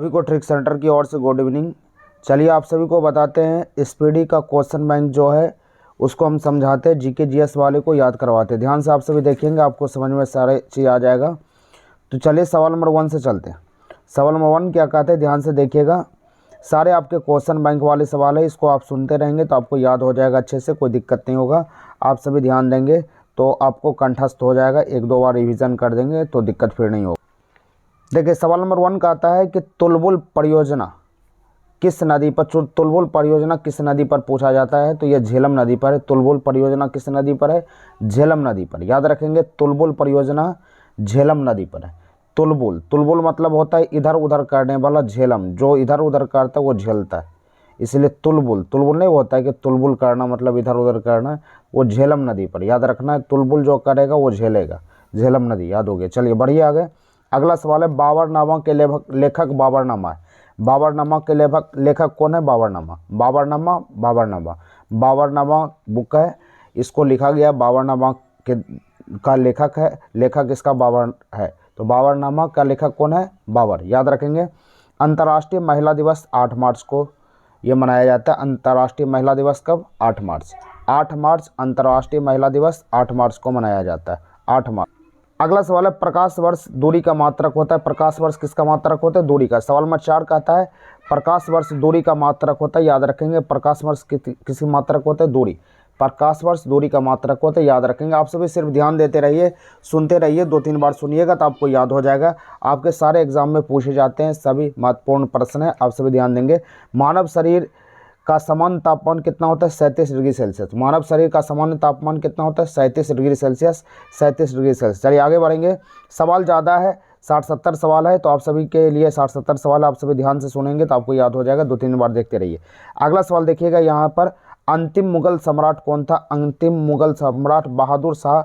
सभी को trick centre की ओर से गुड इवनिंग। चलिए आप सभी को बताते हैं स्पीडी का क्वेश्चन बैंक जो है उसको हम समझाते हैं, जीके जीएस वाले को याद करवाते हैं। ध्यान से आप सभी देखेंगे, आपको समझ में सारे चीज़ आ जाएगा। तो चलिए सवाल नंबर 1 से चलते हैं। सवाल नंबर 1 क्या कहते हैं, ध्यान से देखिएगा। सारे आपके क्वेश्चन बैंक वाले सवाल है, इसको आप सुनते रहेंगे तो आपको याद हो जाएगा अच्छे से, कोई दिक्कत नहीं होगा। आप सभी ध्यान देंगे तो आपको कंठस्थ हो जाएगा, 1-2 बार रिवीजन कर देंगे तो दिक्कत फिर नहीं होगी। देखिए सवाल नंबर 1 का आता है कि तुलबुल परियोजना किस नदी पर, तुलबुल परियोजना किस नदी पर पूछा जाता है, तो यह झेलम नदी पर है। तुलबुल परियोजना किस नदी पर है, झेलम नदी पर। याद रखेंगे, तुलबुल परियोजना झेलम नदी पर है। तुलबुल, तुलबुल मतलब होता है इधर उधर करने वाला, झेलम जो इधर उधर करता है वो झेलता है, इसलिए तुलबुल। तुलबुल नहीं होता है कि तुलबुल करना मतलब इधर उधर करना, वो झेलम नदी पर। याद रखना है, तुलबुल जो करेगा वो झेलेगा, झेलम नदी। याद हो गया। चलिए बढ़िया आगे। अगला सवाल है, बाबरनामा के लेखक बाबरनामा है। बाबरनामा के लेखक कौन है, बाबरनामा। बाबरनामा बुक है, इसको लिखा गया बाबरनामा का लेखक है, लेखक इसका बाबर है। तो बाबरनामा का लेखक कौन है, बाबर। याद रखेंगे। अंतर्राष्ट्रीय महिला दिवस 8 मार्च को ये मनाया जाता है। अंतर्राष्ट्रीय महिला दिवस कब, 8 मार्च। 8 मार्च अंतर्राष्ट्रीय महिला दिवस 8 मार्च को मनाया जाता है, 8 मार्च। अगला सवाल है, प्रकाश वर्ष दूरी का मात्रक होता है। प्रकाश वर्ष किसका मात्रक होता है, दूरी का। सवाल नंबर 4 कहता है प्रकाश वर्ष दूरी का मात्रक होता है। याद रखेंगे, प्रकाश वर्ष किसकी मात्रक होता है, दूरी। प्रकाश वर्ष दूरी का मात्रक होता है, याद रखेंगे। आप सभी सिर्फ ध्यान देते रहिए, सुनते रहिए, 2-3 बार सुनिएगा तो आपको याद हो जाएगा। आपके सारे एग्जाम में पूछे जाते हैं, सभी महत्वपूर्ण प्रश्न है, आप सभी ध्यान देंगे। मानव शरीर का सामान्य तापमान कितना होता है, 37 डिग्री सेल्सियस। मानव शरीर का सामान्य तापमान कितना होता है, 37 डिग्री सेल्सियस, 37 डिग्री सेल्सियस। चलिए आगे बढ़ेंगे। सवाल ज़्यादा है, 60-70 सवाल है, तो आप सभी के लिए 60-70 सवाल आप सभी ध्यान से सुनेंगे तो आपको याद हो जाएगा, 2-3 बार देखते रहिए। अगला सवाल देखिएगा यहाँ पर, अंतिम मुगल सम्राट कौन था। अंतिम मुगल सम्राट बहादुर शाह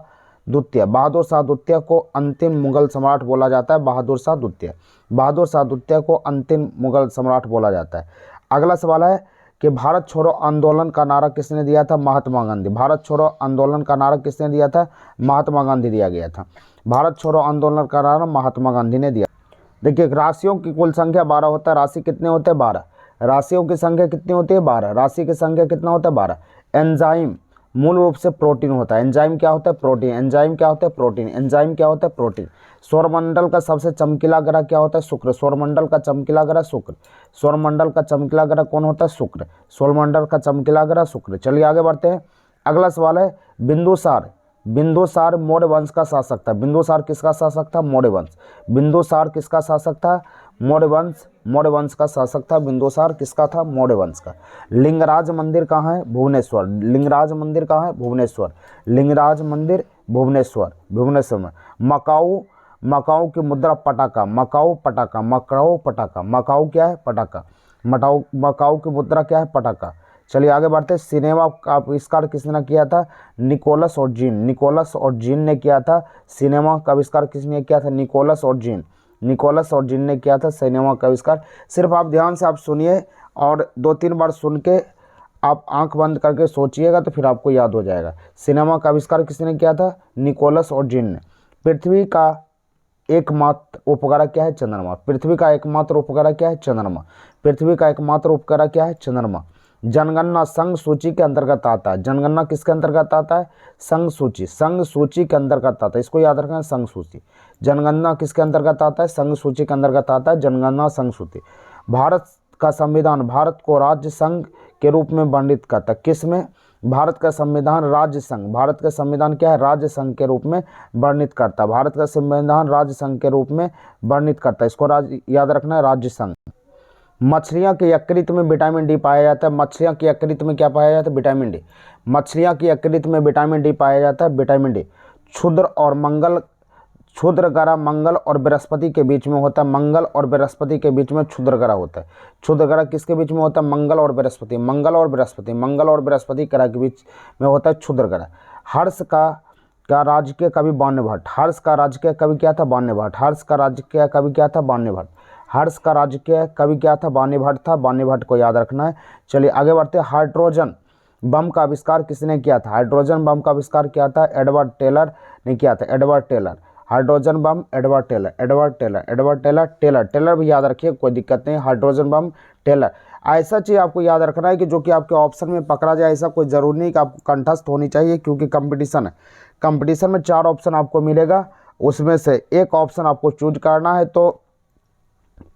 द्वितीय। बहादुर शाह द्वितीय को अंतिम मुगल सम्राट बोला जाता है, बहादुर शाह द्वितीय। बहादुर शाह द्वितीय को अंतिम मुगल सम्राट बोला जाता है। अगला सवाल है कि भारत छोड़ो आंदोलन का नारा किसने दिया था, महात्मा गांधी। भारत छोड़ो आंदोलन का नारा किसने दिया था, महात्मा गांधी दिया गया था। भारत छोड़ो आंदोलन का नारा महात्मा गांधी ने दिया। देखिए राशियों की कुल संख्या 12 होता है। राशि कितने होते हैं, 12। राशियों की संख्या कितनी होती है, 12। राशि की संख्या कितना होता है, 12। एंजाइम मूल रूप से प्रोटीन होता है। एंजाइम क्या होता है, प्रोटीन। एंजाइम क्या होता है, प्रोटीन। एंजाइम क्या होता है, प्रोटीन। सौरमंडल का सबसे चमकीला ग्रह क्या होता है, शुक्र। सौरमंडल का चमकीला ग्रह शुक्र। सौरमंडल का चमकीला ग्रह कौन होता है, शुक्र। सौरमंडल का चमकीला ग्रह शुक्र। चलिए आगे बढ़ते हैं। अगला सवाल है, बिंदुसार। बिंदुसार मौर्य वंश का शासक था। बिंदुसार किसका शासक था, मौर्य वंश। बिंदुसार किसका शासक था, मौर्य वंश। मौर्य वंश का शासक था बिंदुसार, किसका था, मौर्य वंश का। लिंगराज मंदिर कहाँ है, भुवनेश्वर। लिंगराज मंदिर कहाँ है, भुवनेश्वर। लिंगराज मंदिर भुवनेश्वर, भुवनेश्वर में। मकाऊ, मकाऊ की मुद्रा पटाका। मकाऊ पटाका, मकाऊ पटाका। मकाऊ क्या है, पटाका। मकाऊ की मुद्रा क्या है, पटाका। चलिए आगे बढ़ते हैं। सिनेमा का आविष्कार किसने किया था, निकोलस और जीन। निकोलस और जीन ने किया था। सिनेमा का आविष्कार किसने किया था, निकोलस और जीन। निकोलस और जीन ने किया था सिनेमा का आविष्कार। सिर्फ आप ध्यान से आप सुनिए और 2-3 बार सुन के आप आंख बंद करके सोचिएगा तो फिर आपको याद हो जाएगा। सिनेमा का आविष्कार किसने किया था, निकोलस और जीन ने। पृथ्वी का एकमात्र उपग्रह क्या है, चंद्रमा। पृथ्वी का एकमात्र उपग्रह क्या है, चंद्रमा। पृथ्वी का एकमात्र उपग्रह क्या है, चंद्रमा। जनगणना संघ सूची के अंतर्गत आता है। जनगणना किसके अंतर्गत आता है, संघ सूची। संघ सूची के अंतर्गत आता है, इसको याद रखना, संघ सूची। जनगणना किसके अंतर्गत आता है, संघ सूची के अंतर्गत आता है, जनगणना संघ सूची। भारत का संविधान भारत को राज्य संघ के रूप में वर्णित करता है। किसमें, भारत का संविधान राज्य संघ। भारत का संविधान क्या है, राज्य संघ के रूप में वर्णित करता है। भारत का संविधान राज्य संघ के रूप में वर्णित करता है, इसको याद रखना है, राज्य संघ। मछलियाँ के यकृत में विटामिन डी पाया जाता है। मछलियाँ के यकृत में क्या पाया जाता है, विटामिन डी। मछलियाँ के यकृत में विटामिन डी पाया जाता है, विटामिन डी। क्षुद्र और मंगल, क्षुद्र ग्रह मंगल और बृहस्पति के बीच में होता है। मंगल और बृहस्पति के बीच में क्षुद्र ग्रह होता है। क्षुद्र ग्रह किसके बीच में होता है, मंगल और बृहस्पति। मंगल और बृहस्पति, मंगल और बृहस्पति ग्रह के बीच में होता है क्षुद्र ग्रह। हर्ष का राजकीय कवि बाण्य भट्ट। हर्ष का राजकीय कवि क्या था, बाण्य भट्ट। हर्ष का राजकीय कवि क्या था, बाण्य भट्ट। हर्ष का राजकीय कवि क्या था, बाण्य भट्ट था। बाण्य भट्ट को याद रखना है। चलिए आगे बढ़ते हैं। हाइड्रोजन बम का आविष्कार किसने किया था, हाइड्रोजन बम का आविष्कार किया था, एडवर्ड टेलर ने किया था, Edward Teller. Hydrogen bomb Edward Teller, Edward Teller, Edward Teller, Teller, Teller भी याद रखिए, कोई दिक्कत नहीं। हाइड्रोजन बम टेलर, ऐसा चीज़ आपको याद रखना है कि जो कि आपके ऑप्शन में पकड़ा जाए, ऐसा कोई ज़रूरी नहीं कि आपको कंठस्थ होनी चाहिए, क्योंकि कंपटीशन है। कंपटीशन में 4 ऑप्शन आपको मिलेगा, उसमें से एक ऑप्शन आपको चूज करना है। तो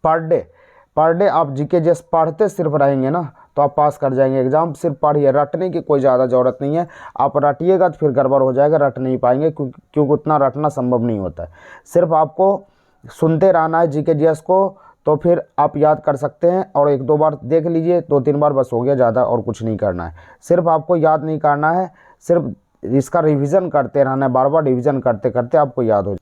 पर डे आप जीके जैसे पढ़ते सिर्फ रहेंगे ना, तो आप पास कर जाएंगे एग्जाम। सिर्फ पढ़िए, रटने की कोई ज़्यादा ज़रूरत नहीं है। आप रटिएगा तो फिर गड़बड़ हो जाएगा, रट नहीं पाएंगे, क्योंकि उतना रटना संभव नहीं होता है। सिर्फ आपको सुनते रहना है जीके जीएस को, तो फिर आप याद कर सकते हैं। और 1-2 बार देख लीजिए, 2-3 बार बस हो गया, ज़्यादा और कुछ नहीं करना है। सिर्फ आपको याद नहीं करना है, सिर्फ इसका रिवीजन करते रहना है, बार बार रिवीजन करते करते आपको याद हो।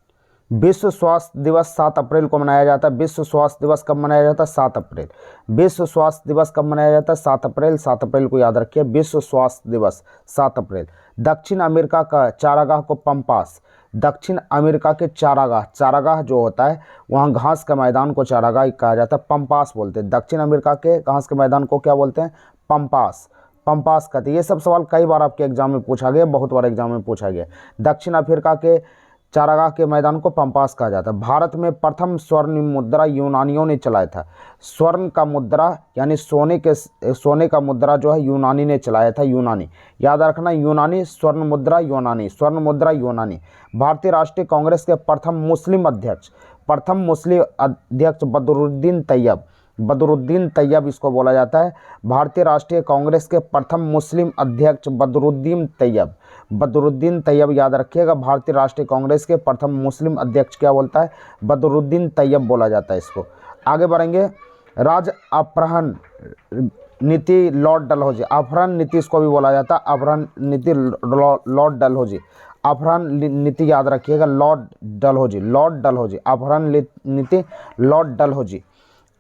विश्व स्वास्थ्य दिवस 7 अप्रैल को मनाया जाता है। विश्व स्वास्थ्य दिवस कब मनाया जाता है? 7 अप्रैल। विश्व स्वास्थ्य दिवस कब मनाया जाता है? 7 अप्रैल। 7 अप्रैल को याद रखिए, विश्व स्वास्थ्य दिवस 7 अप्रैल। दक्षिण अमेरिका का चारागाह को पंपास, दक्षिण अमेरिका के चारागाह, चारागाह जो होता है वहाँ घास के मैदान को चारागाह कहा जाता है, पंपास बोलते हैं। दक्षिण अमेरिका के घास के मैदान को क्या बोलते हैं? पंपास, पंपास कहते हैं। ये सब सवाल कई बार आपके एग्जाम में पूछा गया, बहुत बार एग्जाम में पूछा गया। दक्षिण अफ्रीका के चारागाह के मैदान को पंपास कहा जाता है। भारत में प्रथम स्वर्ण मुद्रा यूनानियों ने चलाया था। स्वर्ण का मुद्रा यानी सोने का मुद्रा जो है यूनानी ने चलाया था, यूनानी। याद रखना, यूनानी, स्वर्ण मुद्रा यूनानी, स्वर्ण मुद्रा यूनानी। भारतीय राष्ट्रीय कांग्रेस के प्रथम मुस्लिम अध्यक्ष बदरुद्दीन तैयब, बदरुद्दीन तैयब इसको बोला जाता है। भारतीय राष्ट्रीय कांग्रेस के प्रथम मुस्लिम अध्यक्ष बदरुद्दीन तैयब, बदरुद्दीन तैयब याद रखिएगा। भारतीय राष्ट्रीय कांग्रेस के प्रथम मुस्लिम अध्यक्ष क्या बोलता है? बदरुद्दीन तैयब बोला जाता है इसको। आगे बढ़ेंगे। राज्य अपहरण नीति लॉर्ड डलहौजी, अपहरण नीति इसको भी बोला जाता है, अपहरण नीति लॉर्ड डलहौजी, अपहरण नीति याद रखिएगा, लॉर्ड डलहौजी, लॉर्ड डलहौजी, अपहरण नीति लॉर्ड डलहौजी।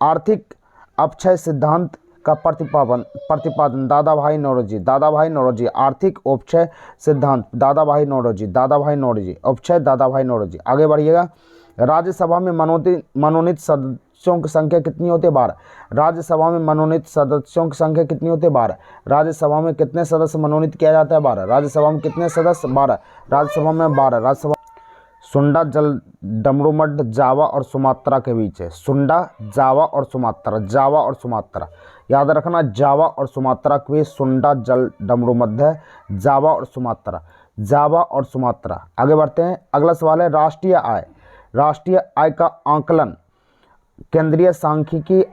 आर्थिक अपक्षय सिद्धांत का प्रतिपादन दादा भाई नौरोजी, दादा भाई नौरोजी। आर्थिक अपक्षय सिद्धांत दादा भाई नौरोजी, दादा भाई नौरोजी, अपक्षय दादा भाई नौरोजी। आगे बढ़िएगा। राज्यसभा में मनोनीत सदस्यों की संख्या कितनी होती है? 12। राज्यसभा में मनोनीत सदस्यों की संख्या कितनी होती है? 12। राज्यसभा में कितने सदस्य मनोनीत किया जाता है? 12। राज्यसभा में कितने सदस्य? 12। राज्यसभा में 12। राज्यसभा सुंडा जल डमरूमठ जावा और सुमात्रा के बीच है। सुंडा, जावा और सुमात्रा, जावा और सुमात्रा याद रखना, जावा और सुमात्रा के बीच सुंडा जल डमरूमठ है, जावा और सुमात्रा, जावा और सुमात्रा। आगे बढ़ते हैं। अगला सवाल है राष्ट्रीय आय। राष्ट्रीय आय का आंकलन केंद्रीय सांख्यिकी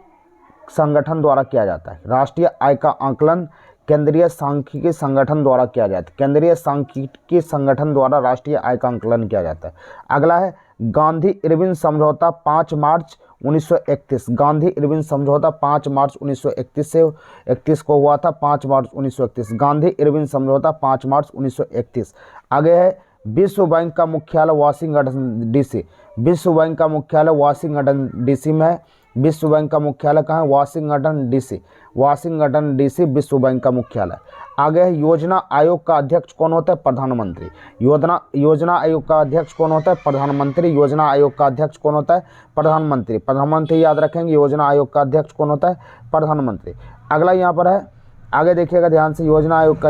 संगठन द्वारा किया जाता है। राष्ट्रीय आय का आंकलन केंद्रीय सांख्यिकी संगठन द्वारा किया जाता है। केंद्रीय सांख्यिकी संगठन द्वारा राष्ट्रीय आय का आंकलन किया जाता है। अगला है गांधी इरविन समझौता 5 मार्च 1931। गांधी इरविन समझौता 5 मार्च 1931 से 31 को हुआ था, 5 मार्च 1931। गांधी इरविन समझौता 5 मार्च 1931। आगे है विश्व बैंक का मुख्यालय वाशिंगटन डीसी। विश्व बैंक का मुख्यालय वाशिंगटन डीसी में है। विश्व बैंक का मुख्यालय कहाँ है? वाशिंगटन डीसी, वाशिंगटन डीसी विश्व बैंक का मुख्यालय। आगे है योजना आयोग का अध्यक्ष कौन होता है? प्रधानमंत्री। योजना आयोग का अध्यक्ष कौन होता है? प्रधानमंत्री। योजना आयोग का अध्यक्ष कौन होता है? प्रधानमंत्री। प्रधानमंत्री याद रखेंगे, योजना आयोग का अध्यक्ष कौन होता है? प्रधानमंत्री। अगला यहाँ पर है, आगे देखिएगा ध्यान से, योजना आयोग का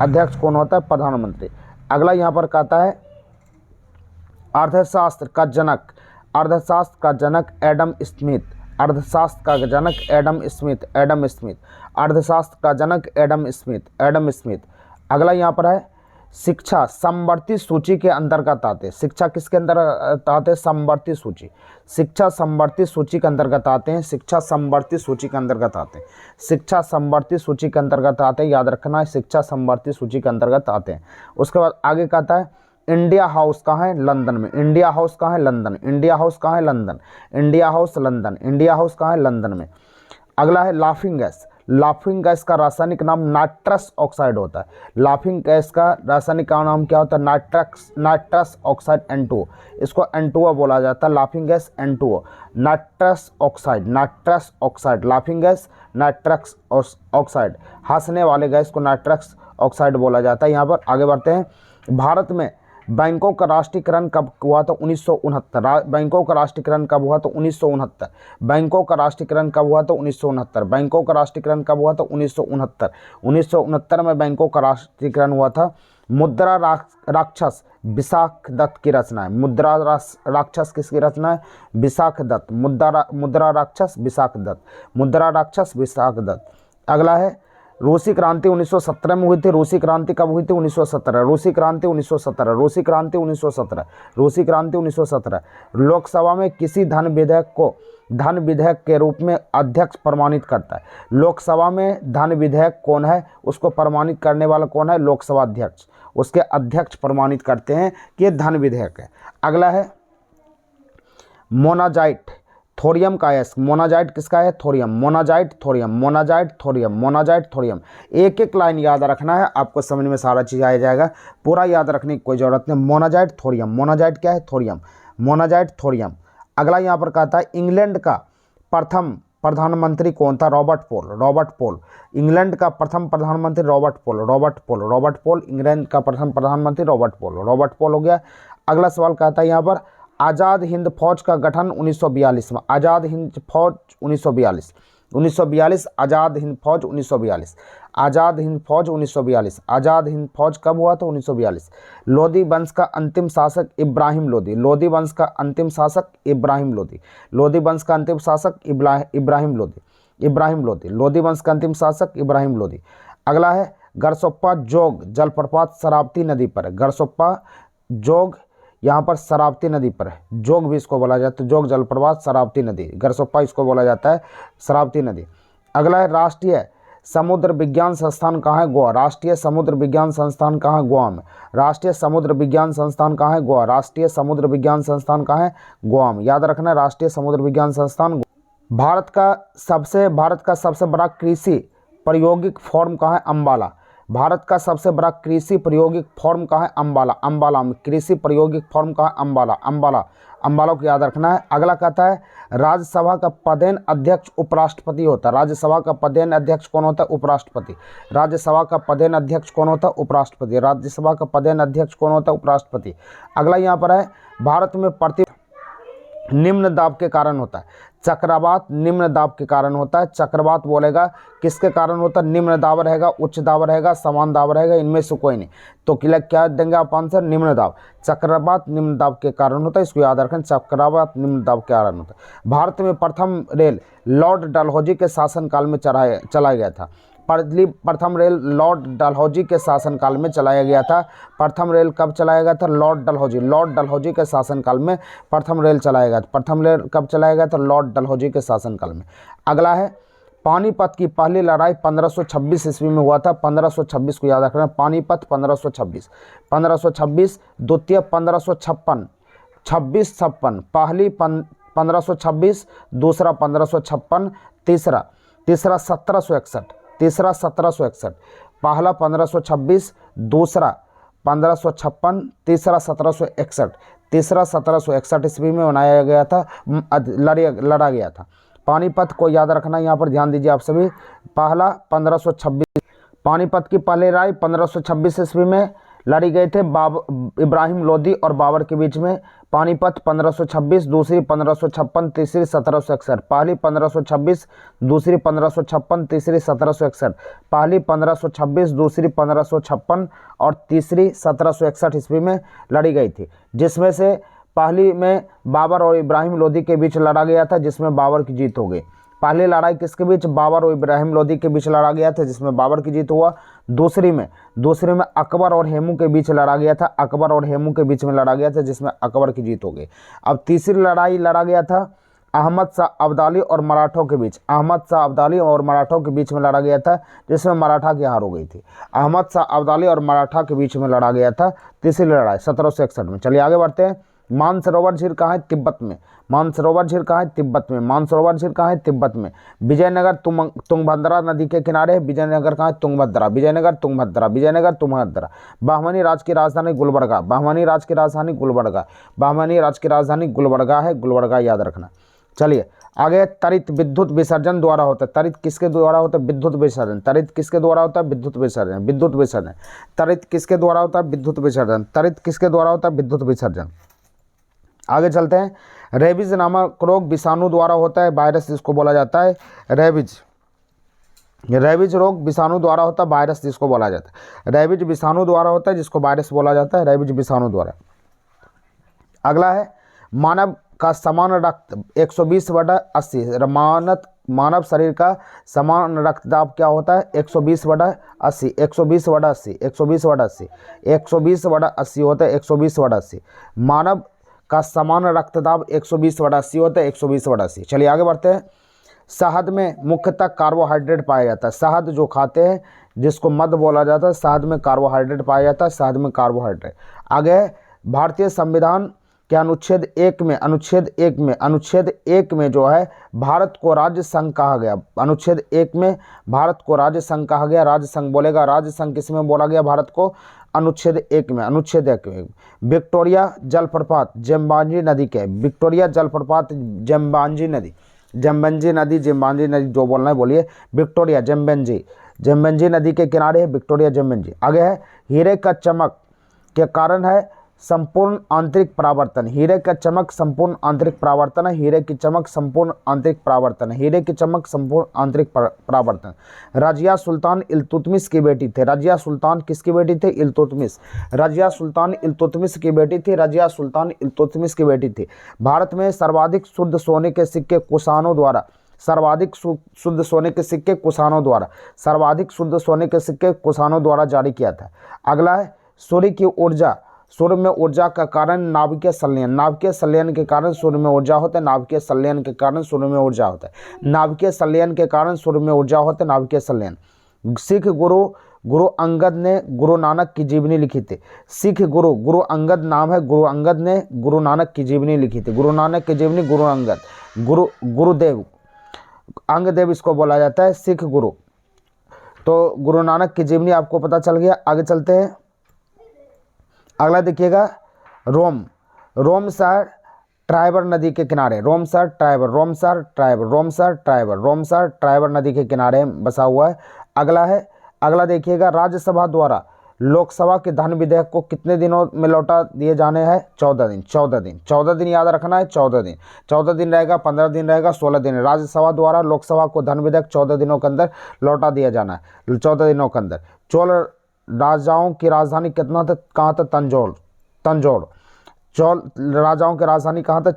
अध्यक्ष कौन होता है? प्रधानमंत्री। अगला यहाँ पर कहता है अर्थशास्त्र का जनक, अर्थशास्त्र का जनक एडम स्मिथ, अर्थशास्त्र का जनक एडम स्मिथ, एडम स्मिथ, अर्थशास्त्र का जनक एडम स्मिथ, एडम स्मिथ। अगला यहाँ पर है शिक्षा समवर्ती सूची के अंतर्गत आते हैं। शिक्षा किसके अंतर्गत आते हैं? समवर्ती सूची। शिक्षा समवर्ती सूची के अंतर्गत आते हैं। शिक्षा समवर्ती सूची के अंतर्गत आते हैं। शिक्षा समवर्ती सूची के अंतर्गत आते हैं, याद रखना है, शिक्षा समवर्ती सूची के अंतर्गत आते हैं। उसके बाद आगे कहता है इंडिया हाउस कहाँ है? लंदन में। इंडिया हाउस कहाँ है? लंदन। इंडिया हाउस कहाँ है? London. India house London. India house कहाँ है? लंदन में। अगला है लाफिंग गैस। लाफिंग गैस का रासायनिक नाम नाइट्रस ऑक्साइड होता है। लाफिंग गैस का रासायनिक नाम क्या होता है? Nitrous oxide N2O। इसको N2O बोला जाता है, laughing gas N2O, nitrous oxide, nitrous oxide, laughing gas nitrous oxide. हंसने वाले गैस को नाइट्रस ऑक्साइड बोला जाता है। यहाँ पर आगे बढ़ते हैं। भारत में बैंकों का राष्ट्रीयकरण कब हुआ था? 1969। बैंकों का राष्ट्रीयकरण कब हुआ? तो 1969। बैंकों का राष्ट्रीयकरण कब हुआ? तो 1969। बैंकों का राष्ट्रीयकरण कब हुआ? तो 1969। 1969 में बैंकों का राष्ट्रीयकरण हुआ था। मुद्रा राक्षस विशाख दत्त की रचना है। मुद्रा राक्षस किसकी रचना है? विशाख दत्त। मुद्रा राक्षस विशाख दत्त। मुद्रा राक्षस विशाख दत्त। अगला है रूसी क्रांति 1917 में हुई थी। रूसी क्रांति कब हुई थी? 1917। रूसी क्रांति 1917। रूसी क्रांति 1917। रूसी क्रांति 1917। लोकसभा में किसी धन विधेयक को धन विधेयक के रूप में अध्यक्ष प्रमाणित करता है। लोकसभा में धन विधेयक कौन है? उसको प्रमाणित करने वाला कौन है? लोकसभा अध्यक्ष। उसके अध्यक्ष प्रमाणित करते हैं कि ये धन विधेयक है। अगला है मोनाजाइट थोरियम का है। मोनाजाइट किसका है? Thorium. Monazite thorium. Monazite thorium. Monazite thorium. एक एक लाइन याद रखना है, आपको समझ में सारा चीज़ आ जाएगा। पूरा याद रखने की कोई ज़रूरत नहीं। Monazite thorium. मोनाजाइट क्या है? थोरियम। Monazite thorium. अगला यहाँ पर कहता है इंग्लैंड का प्रथम प्रधानमंत्री कौन था? रॉबर्ट पोल। रॉबर्ट पोल। इंग्लैंड का प्रथम प्रधानमंत्री रॉबर्ट पोल। रॉबर्ट पोल। रॉबर्ट पोल। इंग्लैंड का प्रथम प्रधानमंत्री रॉबर्ट पोल। रॉबर्ट पोल हो गया। अगला सवाल कहता है यहाँ पर आज़ाद हिंद फौज का गठन 1942 में। आज़ाद हिंद फौज 1942। 1942 आज़ाद हिंद फौज 1942। आज़ाद हिंद फौज 1942। आज़ाद हिंद फौज कब हुआ था? 1942। लोधी वंश का अंतिम शासक इब्राहिम लोधी। लोधी वंश का अंतिम शासक इब्राहिम लोधी। लोधी वंश का अंतिम शासक इब्राहिम लोधी। इब्राहिम लोधी। लोधी वंश का अंतिम शासक इब्राहिम लोधी। अगला है गरसोप्पा जोग जलप्रपात शरावती नदी पर। गरसोप्पा जोग यहाँ पर शरावती नदी पर है। जोग भी इसको बोला जाता है। जोग जलप्रपात शरावती नदी। गरसोप्पा इसको बोला जाता है शरावती नदी। अगला है राष्ट्रीय समुद्र विज्ञान संस्थान कहाँ है? गोवा। राष्ट्रीय समुद्र विज्ञान संस्थान कहाँ है? गोवा में। राष्ट्रीय समुद्र विज्ञान संस्थान कहाँ है? गोवा। राष्ट्रीय समुद्र विज्ञान संस्थान कहाँ है? गोवा में। याद रखना है राष्ट्रीय समुद्र विज्ञान संस्थान। भारत का सबसे बड़ा कृषि प्रायोगिक फॉर्म कहाँ है? अम्बाला। भारत का सबसे बड़ा कृषि प्रायोगिक फॉर्म कहाँ है? अम्बाला। अम्बाला में। कृषि प्रायोगिक फॉर्म कहाँ है? अम्बाला। अम्बाला। अम्बाला को याद रखना है। अगला कहता है राज्यसभा का पदेन अध्यक्ष उपराष्ट्रपति होता है। राज्यसभा का पदेन अध्यक्ष कौन होता है? उपराष्ट्रपति। राज्यसभा का पदेन अध्यक्ष कौन होता है? उपराष्ट्रपति। राज्यसभा का पदेन अध्यक्ष कौन होता है? उपराष्ट्रपति। अगला यहाँ पर है भारत में प्रति निम्न दाब के कारण होता है। चक्रवात निम्न दाब के कारण होता है। चक्रवात बोलेगा किसके कारण होता है? निम्न दाब रहेगा, उच्च दाब रहेगा, समान दाब रहेगा, इनमें से कोई नहीं। तो क्या देंगे आप आंसर? निम्न दाब। चक्रवात निम्न दाब के कारण होता है, इसको याद रखें। चक्रवात निम्न दाब के कारण होता है। भारत में प्रथम रेल लॉर्ड डलहौजी के शासनकाल में चलाया गया था। प्रथम रेल लॉर्ड डलहौजी के शासनकाल में चलाया गया था। प्रथम रेल कब चलाया गया था? लॉर्ड डलहौजी। लॉर्ड डलहौजी के शासनकाल में प्रथम रेल चलाया गया था। प्रथम रेल कब चलाया गया था? लॉर्ड डलहौजी के शासनकाल में। अगला है पानीपत की पहली लड़ाई 1526 ईस्वी में हुआ था। 1526 को याद रखना। पानीपत 1526। 1526। द्वितीय 1556। 2656। पहली 1526। दूसरा 1556। तीसरा 1761। तीसरा 1761। पहला 1526। दूसरा 1556। तीसरा 1761। तीसरा 1761 ईस्वी में बनाया गया था, लड़ा गया था। पानीपत को याद रखना, यहाँ पर ध्यान दीजिए आप सभी। पहला 1526। पानीपत की पहली लड़ाई 1526 ईस्वी में लड़ी गई थे इब्राहिम लोधी और बाबर के बीच में। पानीपत 1526। दूसरी 1556। तीसरी 1761। पहली 1526। दूसरी 1556। तीसरी 1761। पहली 1526। दूसरी 1556 और तीसरी 1761 ईस्वी में लड़ी गई थी, जिसमें से पहली में बाबर और इब्राहिम लोधी के बीच लड़ा गया था, जिसमें बाबर की जीत हो गई। पहली लड़ाई किसके बीच? बाबर और इब्राहिम लोधी के बीच लड़ा गया था, जिसमें बाबर की जीत हुआ। दूसरी में अकबर और हेमू के बीच लड़ा गया था। अकबर और हेमू के बीच में लड़ा गया था, जिसमें अकबर की जीत हो गई। अब तीसरी लड़ाई लड़ा गया था अहमद शाह अब्दाली और मराठों के बीच। अहमद शाह अब्दाली और मराठों के बीच में लड़ा गया था, जिसमें मराठा की हार हो गई थी। अहमद शाह अब्दाली और मराठा के बीच में लड़ा गया था तीसरी लड़ाई 1761 में। चलिए आगे बढ़ते हैं। मानसरोवर झील कहाँ है? तिब्बत में। मानसरोवर झील कहाँ है? तिब्बत में। मानसरोवर झील कहाँ है? तिब्बत में। विजयनगर तुंगभद्रा नदी के किनारे है। विजयनगर कहाँ है? तुंगभद्रा। विजयनगर तुंगभद्रा। विजयनगर तुंगभद्रा। बाहमनी राज्य की राजधानी गुलबर्गा। बाहमनी राज्य की राजधानी गुलबर्गा। बाहमनी राज्य की राजधानी गुलबर्गा है। गुलबर्गा याद रखना। चलिए आगे। तरित विद्युत विसर्जन द्वारा होता है। तरित किसके द्वारा होता है? विद्युत विसर्जन। तरित किसके द्वारा होता है? विद्युत विसर्जन। विद्युत विसर्जन। तरित किसके द्वारा होता है? विद्युत विसर्जन। तरित किसके द्वारा होता है? विद्युत विसर्जन। आगे चलते हैं। रेबीज नामक रोग विषाणु द्वारा होता है। वायरस जिसको बोला जाता है रेबीज। रेबीज रोग विषाणु द्वारा होता है, वायरस जिसको बोला जाता है। रेबीज विषाणु द्वारा होता है जिसको वायरस बोला जाता है, रेबीज विषाणु द्वारा। अगला है मानव का समान रक्त 120/80। मानव शरीर का समान रक्तदाब क्या होता है? 120/80, 120/80, 120/80, 120/80 होता है, 120/80। मानव का समान रक्तदाब 120/80 होता है, 120/80। चलिए आगे बढ़ते हैं। शहद में मुख्यतः कार्बोहाइड्रेट पाया जाता है। शहद जो खाते हैं जिसको मध बोला जाता है, शहद में कार्बोहाइड्रेट पाया जाता है, शहद में कार्बोहाइड्रेट। आगे है भारतीय संविधान के अनुच्छेद 1 में जो है भारत को राज्य संघ कहा गया। अनुच्छेद 1 में भारत को राज्य संघ कहा गया। राज्य संघ बोलेगा, राज्य संघ किस में बोला गया भारत को? अनुच्छेद 1 में। अनुच्छेद 1 में विक्टोरिया जलप्रपात जेम्बांजी नदी के, विक्टोरिया जलप्रपात जेम्बांजी नदी, जेम्बेंजी नदी, जेम्बांजी नदी जो बोलना है बोलिए। विक्टोरिया जेम्बेंजी, जेम्बेंजी नदी के किनारे है विक्टोरिया जेम्बेंजी। आगे है हीरे का चमक के कारण है संपूर्ण आंतरिक परावर्तन। हीरे का चमक संपूर्ण आंतरिक परावर्तन है। हीरे की चमक संपूर्ण आंतरिक परावर्तन है। हीरे की चमक संपूर्ण आंतरिक परावर्तन। रजिया सुल्तान इल्तुतमिश की बेटी थे। रजिया सुल्तान किसकी बेटी थी? इल्तुतमिश। रजिया सुल्तान इल्तुतमिश की बेटी थी। रजिया सुल्तान इल्तुतमिश की बेटी थी। भारत में सर्वाधिक शुद्ध सोने के सिक्के कुषाणों द्वारा, सर्वाधिक शुद्ध सोने के सिक्के कुषाणों द्वारा, सर्वाधिक शुद्ध सोने के सिक्के कुषाणों द्वारा जारी किया था। अगला है सूर्य की ऊर्जा, सूर्य में ऊर्जा का कारण नाभिकीय संलयन। नाभिकीय संलयन के कारण सूर्य में ऊर्जा होता है। नाभिकीय संलयन के कारण सूर्य में ऊर्जा होता है। नाभिकीय संलयन के कारण सूर्य में ऊर्जा होता है। नाभिकीय संलयन। सिख गुरु अंगद ने गुरु नानक की जीवनी लिखी थी। सिख गुरु अंगद नाम है, गुरु अंगद ने गुरु नानक की जीवनी लिखी थी। गुरु नानक की जीवनी गुरु अंगद, गुरुदेव, अंगदेव इसको बोला जाता है, सिख गुरु। तो गुरु नानक की जीवनी आपको पता चल गया। आगे चलते हैं। अगला देखिएगा रोम, रोम शहर ट्राइबर नदी के किनारे, रोम शहर ट्राइबर, रोम शहर ट्राइबर, रोम शहर ट्राइबर, रोम शहर ट्राइबर नदी के किनारे बसा हुआ है। अगला देखिएगा राज्यसभा द्वारा लोकसभा के धन विधेयक को कितने दिनों में लौटा दिए जाने हैं? 14 दिन। 14 दिन याद रखना है। 14 दिन रहेगा, 15 दिन रहेगा, 16 दिन। राज्यसभा द्वारा लोकसभा को धन विधेयक 14 दिनों के अंदर लौटा दिया जाना है, 14 दिनों के अंदर। चोल राजाओं की राजधानी कितना था? कहाँ था? तंजौर। चोल राजाओं की राजधानी कहाँ था?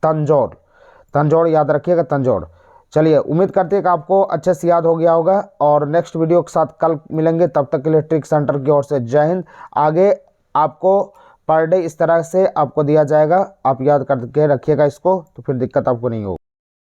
तंजौर याद रखिएगा, तंजौर। चलिए उम्मीद करते हैं कि आपको अच्छे से याद हो गया होगा और नेक्स्ट वीडियो के साथ कल मिलेंगे। तब तक के लिए ट्रिक सेंटर की ओर से जय हिंद। आगे आपको पर डे इस तरह से आपको दिया जाएगा, आप याद करके रखिएगा इसको, तो फिर दिक्कत आपको नहीं होगी।